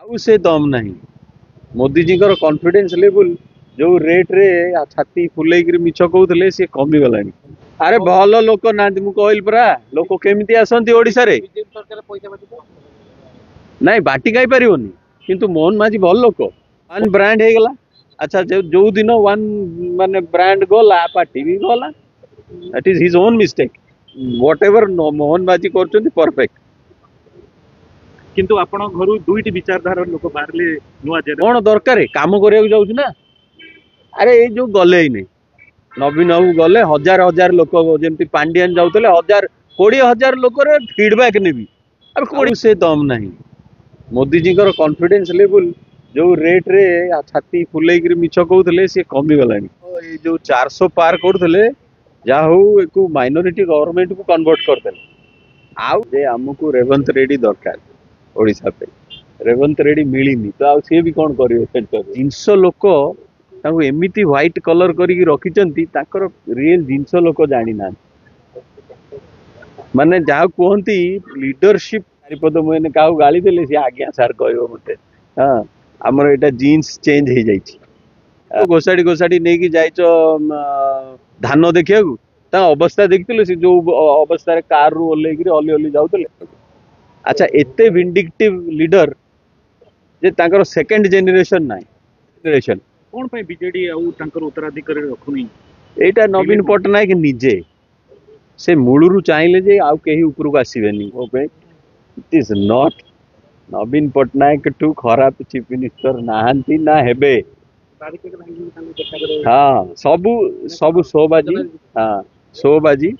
ଆଉ ସେ ଦम ନାହିଁ। मोदी जी कॉन्फिडेंस लेवल जो रेट रे छाती फुलेक मिछ कहते सी कमिगला। अरे भल लोक ना कहल परा लोक केमी आसती ओडिशा रे नाई बाटी खाई पारिबनी किंतु मोहन माझी भल लोक वन ब्रांड हो गला। अच्छा जो दिन वन माने ब्रांड गला पार्टी भी गला that is his own mistake what ever Mohan माझी कर परफेक्ट किंतु आपण घर दुईटी विचारधारा लोक बाहर नुआ कौन दरकार काम करने जाऊँ ना। अरे ये जो गले ही नहीं नवीन बाबू गले हजार हजार लोक जमी पांडियान जाते 20,000 लोक फीडबैक नेबी अब कोड़ी से दम नहीं। मोदी जी कॉन्फिडेंस लेवल जो रेट रे छाती फुलेक मिछ कहते सी कमिगला। ये जो 400 पार करते जहाँ माइनॉरिटी गवर्नमेंट को कन्वर्ट करते आमको रेवंत रेड्डी दरकार ओडिशा पे रेवंत रेड्डी मिलनी तो आउ सी भी कौन करेंगे जिनस लोक एमती व्हाइट कलर करके रखिंट रियल जिनस लोक जानी ना माने जहाँ कहती लीडरशिप चारिपद मुझे क्या गाली देले सी आज्ञा सार कह मत हाँ आमर यहाँ जीन्स चेंज हो जाए घोषाड़ी घोषाड़ी नहीं कि जाइच धान देखा अवस्था देखते सी जो अवस्था कार रू ओल्ल अली अली जाते। अच्छा एते विंडिक्टिव लीडर जे तांकर सेकंड जेनरेशन ना जेनरेशन कौन पे बीजेडी उत्तराधिकारी रखुनी एटा नवीन पट्टनायक निजे से मूलरू चाहिए जे आउ कहीं उपरको आसबेनी इट इज नॉट नवीन पट्टनायक ठू खराब चीफ मिनिस्टर नहांती ना हेबे हाँ सबू सबू शोबाजी हाँ शोबाजी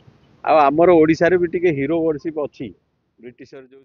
आमर ओडिशा रे भी टिके हीरो वर्शिप अच्छी ब्रिटिशर जो